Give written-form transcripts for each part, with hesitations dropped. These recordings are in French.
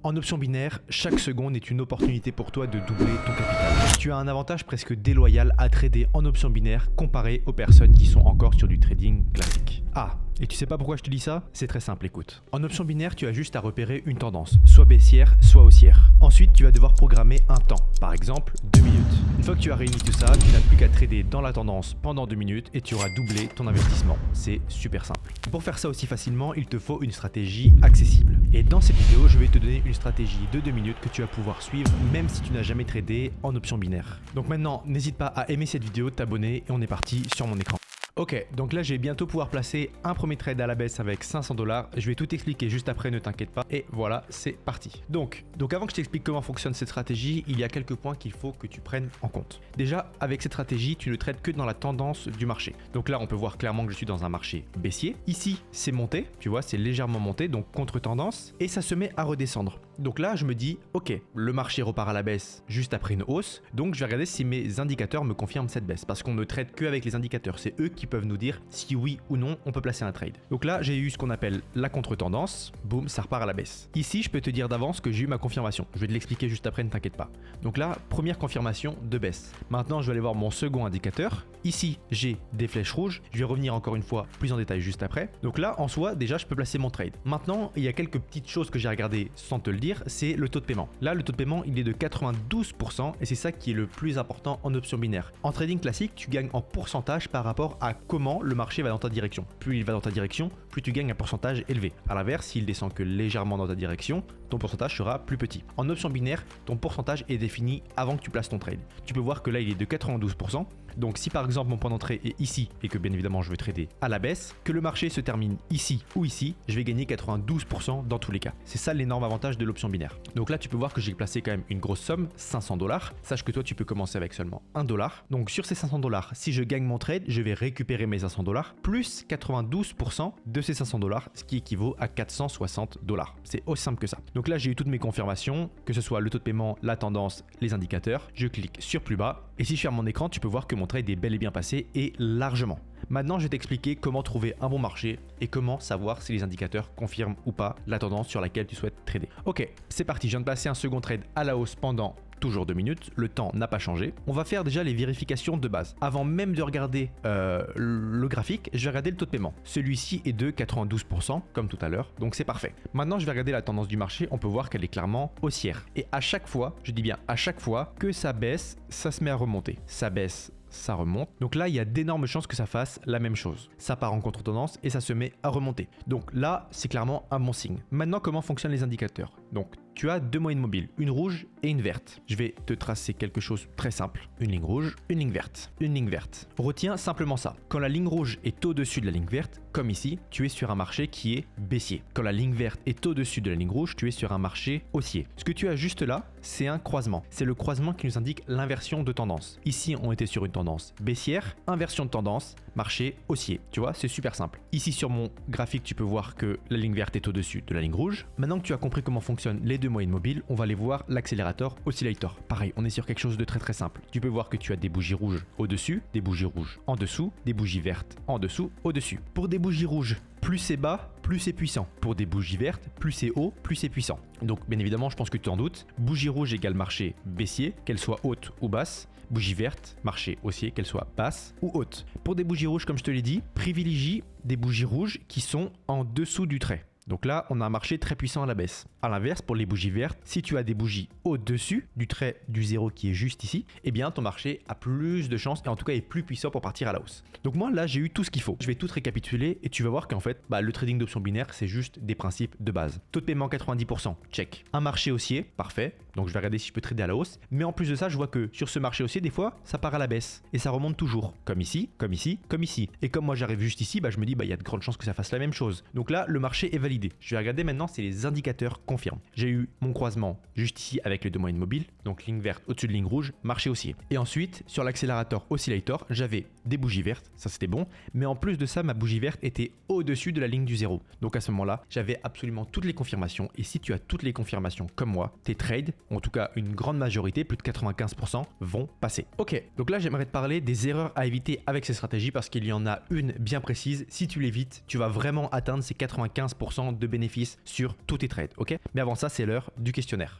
En option binaire, chaque seconde est une opportunité pour toi de doubler ton capital. Tu as un avantage presque déloyal à trader en option binaire comparé aux personnes qui sont encore sur du trading classique. Ah, et tu sais pas pourquoi je te dis ça? C'est très simple, écoute. En option binaire, tu as juste à repérer une tendance, soit baissière, soit haussière. Ensuite, tu vas devoir programmer un temps, par exemple 2 minutes. Une fois que tu as réuni tout ça, tu n'as plus qu'à trader dans la tendance pendant 2 minutes et tu auras doublé ton investissement. C'est super simple. Pour faire ça aussi facilement, il te faut une stratégie accessible. Et dans cette vidéo, je vais te donner une stratégie de 2 minutes que tu vas pouvoir suivre même si tu n'as jamais tradé en option binaire. Donc maintenant, n'hésite pas à aimer cette vidéo, t'abonner et on est parti sur mon écran. Ok, donc là je vais bientôt pouvoir placer un premier trade à la baisse avec 500 $. Je vais tout expliquer juste après, ne t'inquiète pas. Et voilà, c'est parti. Donc avant que je t'explique comment fonctionne cette stratégie, il y a quelques points qu'il faut que tu prennes en compte. Déjà, avec cette stratégie, tu ne trades que dans la tendance du marché. Donc là, on peut voir clairement que je suis dans un marché baissier. Ici, c'est monté, tu vois, c'est légèrement monté, donc contre-tendance. Et ça se met à redescendre. Donc là, je me dis, ok, le marché repart à la baisse juste après une hausse. Donc je vais regarder si mes indicateurs me confirment cette baisse. Parce qu'on ne trade qu'avec les indicateurs. C'est eux qui peuvent nous dire si oui ou non on peut placer un trade. Donc là, j'ai eu ce qu'on appelle la contre-tendance. Boum, ça repart à la baisse. Ici, je peux te dire d'avance que j'ai eu ma confirmation. Je vais te l'expliquer juste après, ne t'inquiète pas. Donc là, première confirmation de baisse. Maintenant, je vais aller voir mon second indicateur. Ici, j'ai des flèches rouges. Je vais revenir encore une fois plus en détail juste après. Donc là, en soi, déjà, je peux placer mon trade. Maintenant, il y a quelques petites choses que j'ai regardées sans te le dire, c'est le taux de paiement. Là, le taux de paiement, il est de 92% et c'est ça qui est le plus important en option binaire. En trading classique, tu gagnes en pourcentage par rapport à comment le marché va dans ta direction. Plus il va dans ta direction, plus tu gagnes un pourcentage élevé. A l'inverse, s'il descend que légèrement dans ta direction, ton pourcentage sera plus petit. En option binaire, ton pourcentage est défini avant que tu places ton trade. Tu peux voir que là, il est de 92%. Donc si par exemple mon point d'entrée est ici et que bien évidemment je veux trader à la baisse, que le marché se termine ici ou ici, je vais gagner 92% dans tous les cas. C'est ça l'énorme avantage de l'option binaire. Donc là tu peux voir que j'ai placé quand même une grosse somme, 500 $. Sache que toi tu peux commencer avec seulement 1 $. Donc sur ces 500 $, si je gagne mon trade, je vais récupérer mes 500 $ plus 92% de ces 500 $, ce qui équivaut à 460 $. C'est aussi simple que ça. Donc là j'ai eu toutes mes confirmations, que ce soit le taux de paiement, la tendance, les indicateurs. Je clique sur plus bas et si je ferme mon écran, tu peux voir que mon trade est bel et bien passé et largement. Maintenant, je vais t'expliquer comment trouver un bon marché et comment savoir si les indicateurs confirment ou pas la tendance sur laquelle tu souhaites trader. Ok, c'est parti, je viens de passer un second trade à la hausse pendant toujours 2 minutes, le temps n'a pas changé. On va faire déjà les vérifications de base. Avant même de regarder le graphique, je vais regarder le taux de paiement. Celui-ci est de 92% comme tout à l'heure, donc c'est parfait. Maintenant, je vais regarder la tendance du marché, on peut voir qu'elle est clairement haussière. Et à chaque fois, je dis bien à chaque fois que ça baisse, ça se met à remonter. Ça baisse, ça remonte. Donc là, il y a d'énormes chances que ça fasse la même chose. Ça part en contre-tendance et ça se met à remonter. Donc là, c'est clairement un bon signe. Maintenant, comment fonctionnent les indicateurs? Donc, tu as deux moyennes mobiles, une rouge et une verte. Je vais te tracer quelque chose de très simple. Une ligne rouge, une ligne verte, une ligne verte. Retiens simplement ça. Quand la ligne rouge est au-dessus de la ligne verte, comme ici, tu es sur un marché qui est baissier. Quand la ligne verte est au-dessus de la ligne rouge, tu es sur un marché haussier. Ce que tu as juste là, c'est un croisement. C'est le croisement qui nous indique l'inversion de tendance. Ici, on était sur une tendance baissière, inversion de tendance, marché haussier. Tu vois, c'est super simple. Ici, sur mon graphique, tu peux voir que la ligne verte est au-dessus de la ligne rouge. Maintenant que tu as compris comment fonctionnent les deux moyennes mobiles, on va aller voir l'accélérateur oscillator. Pareil, on est sur quelque chose de très simple. Tu peux voir que tu as des bougies rouges au-dessus, des bougies rouges en dessous, des bougies vertes en dessous, au-dessus. Pour des bougies rouges, plus c'est bas, plus c'est puissant. Pour des bougies vertes, plus c'est haut, plus c'est puissant. Donc bien évidemment, je pense que tu t'en doutes, bougie rouge égale marché baissier, qu'elle soit haute ou basse. Bougie verte, marché haussier, qu'elle soit basse ou haute. Pour des bougies rouges, comme je te l'ai dit, privilégie des bougies rouges qui sont en dessous du trait. Donc là, on a un marché très puissant à la baisse. A l'inverse, pour les bougies vertes, si tu as des bougies au-dessus du trait du zéro qui est juste ici, eh bien ton marché a plus de chances et en tout cas est plus puissant pour partir à la hausse. Donc moi là, j'ai eu tout ce qu'il faut. Je vais tout récapituler et tu vas voir qu'en fait, le trading d'options binaires, c'est juste des principes de base. Taux de paiement 90%, check. Un marché haussier, parfait. Donc je vais regarder si je peux trader à la hausse. Mais en plus de ça, je vois que sur ce marché haussier, des fois, ça part à la baisse et ça remonte toujours. Comme ici, comme ici, comme ici. Et comme moi j'arrive juste ici, je me dis, il y a de grandes chances que ça fasse la même chose. Donc là, le marché est validé. Je vais regarder maintenant si les indicateurs confirment. J'ai eu mon croisement juste ici avec les deux moyennes mobiles, donc ligne verte au-dessus de ligne rouge, marché haussier. Et ensuite, sur l'accélérateur oscillator, j'avais des bougies vertes, ça c'était bon, mais en plus de ça, ma bougie verte était au-dessus de la ligne du zéro. Donc à ce moment-là, j'avais absolument toutes les confirmations et si tu as toutes les confirmations comme moi, tes trades en tout cas une grande majorité, plus de 95% vont passer. Ok, donc là j'aimerais te parler des erreurs à éviter avec ces stratégies parce qu'il y en a une bien précise. Si tu l'évites, tu vas vraiment atteindre ces 95% de bénéfices sur tous tes trades, ok? Mais avant ça, c'est l'heure du questionnaire.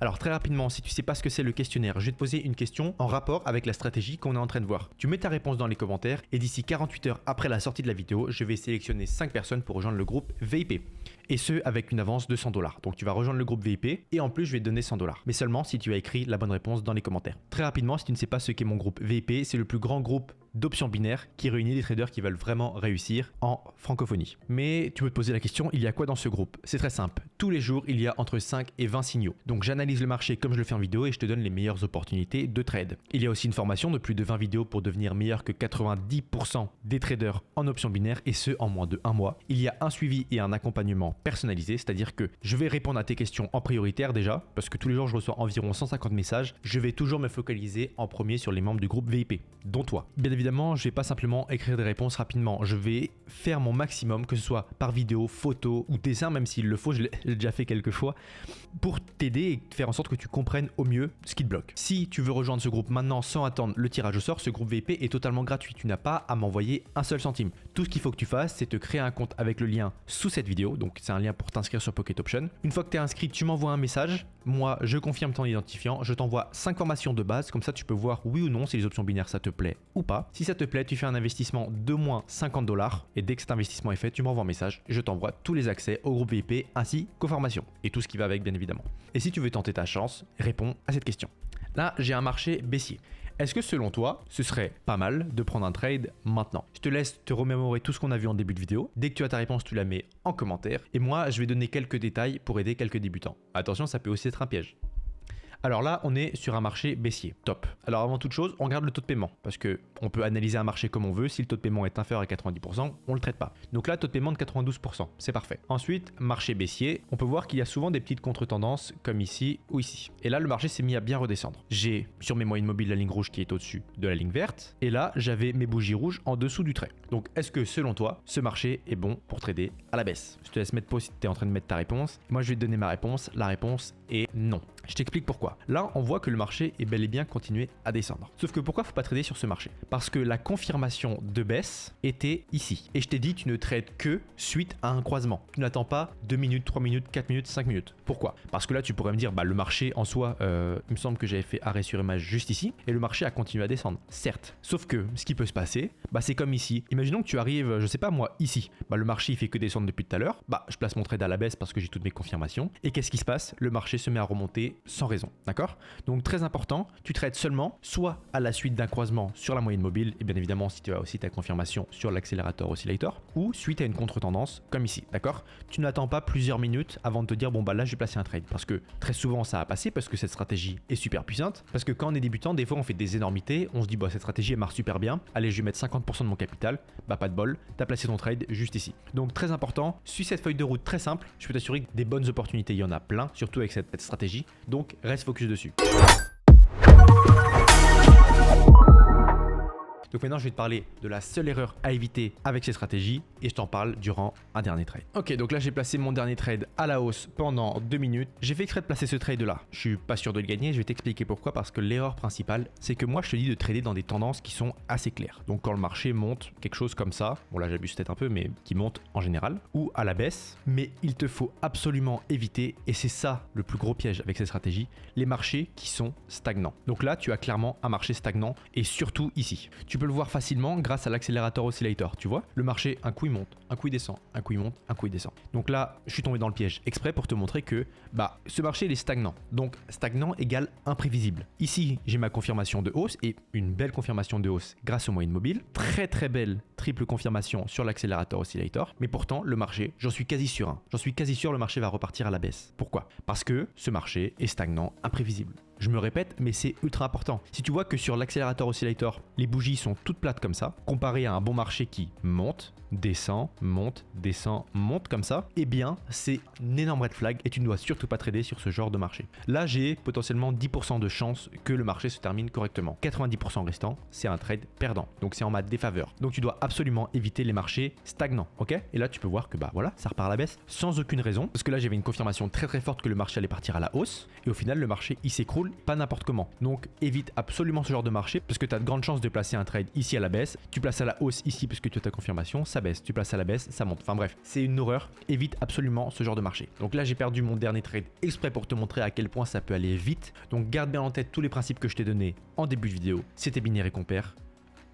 Alors très rapidement, si tu sais pas ce que c'est le questionnaire, je vais te poser une question en rapport avec la stratégie qu'on est en train de voir. Tu mets ta réponse dans les commentaires et d'ici 48 heures après la sortie de la vidéo, je vais sélectionner 5 personnes pour rejoindre le groupe VIP. Et ce, avec une avance de 100 $. Donc tu vas rejoindre le groupe VIP et en plus je vais te donner 100 $. Mais seulement si tu as écrit la bonne réponse dans les commentaires. Très rapidement, si tu ne sais pas ce qu'est mon groupe VIP, c'est le plus grand groupe d'options binaires qui réunit des traders qui veulent vraiment réussir en francophonie. Mais tu peux te poser la question, il y a quoi dans ce groupe? C'est très simple. Tous les jours, il y a entre 5 et 20 signaux. Donc j'analyse le marché comme je le fais en vidéo et je te donne les meilleures opportunités de trade. Il y a aussi une formation de plus de 20 vidéos pour devenir meilleur que 90% des traders en options binaires et ce en moins de 1 mois. Il y a un suivi et un accompagnement personnalisé, c'est-à-dire que je vais répondre à tes questions en prioritaire déjà, parce que tous les jours je reçois environ 150 messages. Je vais toujours me focaliser en premier sur les membres du groupe VIP, dont toi. Bien évidemment, je vais pas simplement écrire des réponses rapidement, je vais faire mon maximum, que ce soit par vidéo, photo ou dessin, même s'il le faut, je l'ai déjà fait quelques fois, pour t'aider et faire en sorte que tu comprennes au mieux ce qui te bloque. Si tu veux rejoindre ce groupe maintenant sans attendre le tirage au sort, ce groupe VIP est totalement gratuit, tu n'as pas à m'envoyer un seul centime. Tout ce qu'il faut que tu fasses, c'est te créer un compte avec le lien sous cette vidéo, donc c'est un lien pour t'inscrire sur Pocket Option. Une fois que tu es inscrit, tu m'envoies un message, moi je confirme ton identifiant, je t'envoie 5 formations de base, comme ça tu peux voir oui ou non si les options binaires ça te plaît ou pas. Si ça te plaît, tu fais un investissement de moins 50 $ et dès que cet investissement est fait, tu m'envoies un message et je t'envoie tous les accès au groupe VIP ainsi qu'aux formations et tout ce qui va avec bien évidemment. Et si tu veux tenter ta chance, réponds à cette question. Là, j'ai un marché baissier. Est-ce que selon toi, ce serait pas mal de prendre un trade maintenant? Je te laisse te remémorer tout ce qu'on a vu en début de vidéo. Dès que tu as ta réponse, tu la mets en commentaire. Et moi, je vais donner quelques détails pour aider quelques débutants. Attention, ça peut aussi être un piège. Alors là, on est sur un marché baissier. Top. Alors avant toute chose, on regarde le taux de paiement parce qu'on peut analyser un marché comme on veut. Si le taux de paiement est inférieur à 90%, on ne le traite pas. Donc là, taux de paiement de 92%, c'est parfait. Ensuite, marché baissier, on peut voir qu'il y a souvent des petites contre-tendances comme ici ou ici. Et là, le marché s'est mis à bien redescendre. J'ai sur mes moyennes mobiles la ligne rouge qui est au-dessus de la ligne verte. Et là, j'avais mes bougies rouges en dessous du trait. Donc est-ce que selon toi, ce marché est bon pour trader à la baisse? Je te laisse mettre pause si tu es en train de mettre ta réponse. Moi, je vais te donner ma réponse. La réponse est non. Je t'explique pourquoi. Là, on voit que le marché est bel et bien continué à descendre. Sauf que pourquoi faut pas trader sur ce marché? Parce que la confirmation de baisse était ici. Et je t'ai dit, tu ne trades que suite à un croisement. Tu n'attends pas 2 minutes, 3 minutes, 4 minutes, 5 minutes. Pourquoi? Parce que là, tu pourrais me dire, bah, le marché en soi, il me semble que j'avais fait arrêt sur image juste ici, et le marché a continué à descendre. Certes. Sauf que ce qui peut se passer, bah, c'est comme ici. Imaginons que tu arrives, je sais pas moi, ici. Bah, le marché, il fait que descendre depuis tout à l'heure. Bah, je place mon trade à la baisse parce que j'ai toutes mes confirmations. Et qu'est-ce qui se passe? Le marché se met à remonter sans raison, d'accord? Donc très important, tu trades seulement soit à la suite d'un croisement sur la moyenne mobile, et bien évidemment si tu as aussi ta confirmation sur l'accélérateur oscillator, ou suite à une contre-tendance comme ici, d'accord? Tu n'attends pas plusieurs minutes avant de te dire bon bah là je vais placer un trade, parce que très souvent ça a passé, parce que cette stratégie est super puissante, parce que quand on est débutant, des fois on fait des énormités, on se dit bah cette stratégie elle marche super bien, allez je vais mettre 50% de mon capital, bah pas de bol, t'as placé ton trade juste ici. Donc très important, suis cette feuille de route très simple, je peux t'assurer que des bonnes opportunités, il y en a plein, surtout avec cette stratégie. Donc reste focus dessus. Donc maintenant, je vais te parler de la seule erreur à éviter avec ces stratégies et je t'en parle durant un dernier trade. Ok, donc là, j'ai placé mon dernier trade à la hausse pendant 2 minutes. J'ai fait exprès de placer ce trade là. Je suis pas sûr de le gagner. Je vais t'expliquer pourquoi. Parce que l'erreur principale, c'est que moi, je te dis de trader dans des tendances qui sont assez claires. Donc quand le marché monte quelque chose comme ça, bon là, j'abuse peut-être un peu, mais qui monte en général, ou à la baisse. Mais il te faut absolument éviter, et c'est ça le plus gros piège avec cette stratégie, les marchés qui sont stagnants. Donc là, tu as clairement un marché stagnant et surtout ici. Tu peux le voir facilement grâce à l'accélérateur oscillator, tu vois. Le marché, un coup il monte, un coup il descend, un coup il monte, un coup il descend. Donc là, je suis tombé dans le piège exprès pour te montrer que bah, ce marché il est stagnant. Donc stagnant égale imprévisible. Ici, j'ai ma confirmation de hausse et une belle confirmation de hausse grâce aux moyennes mobiles. Très très belle triple confirmation sur l'accélérateur oscillator. Mais pourtant, le marché, j'en suis quasi sûr. J'en suis quasi sûr le marché va repartir à la baisse. Pourquoi? Parce que ce marché est stagnant, imprévisible. Je me répète, mais c'est ultra important. Si tu vois que sur l'accélérateur oscillator, les bougies sont toutes plates comme ça, comparé à un bon marché qui monte, descend, monte, comme ça, eh bien, c'est un énorme red flag et tu ne dois surtout pas trader sur ce genre de marché. Là, j'ai potentiellement 10% de chance que le marché se termine correctement. 90% restant, c'est un trade perdant. Donc, c'est en ma défaveur. Donc, tu dois absolument éviter les marchés stagnants, ok? Et là, tu peux voir que, bah voilà, ça repart à la baisse sans aucune raison. Parce que là, j'avais une confirmation très forte que le marché allait partir à la hausse. Et au final, le marché, il s'écroule pas n'importe comment. Donc, évite absolument ce genre de marché parce que tu as de grandes chances de placer un trade ici à la baisse. Tu places à la hausse ici parce que tu as ta confirmation, ça baisse. Tu places à la baisse, ça monte. Enfin bref, c'est une horreur. Évite absolument ce genre de marché. Donc là, j'ai perdu mon dernier trade exprès pour te montrer à quel point ça peut aller vite. Donc garde bien en tête tous les principes que je t'ai donnés en début de vidéo. C'était Binaire et Compère.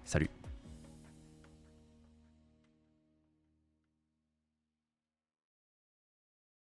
Salut.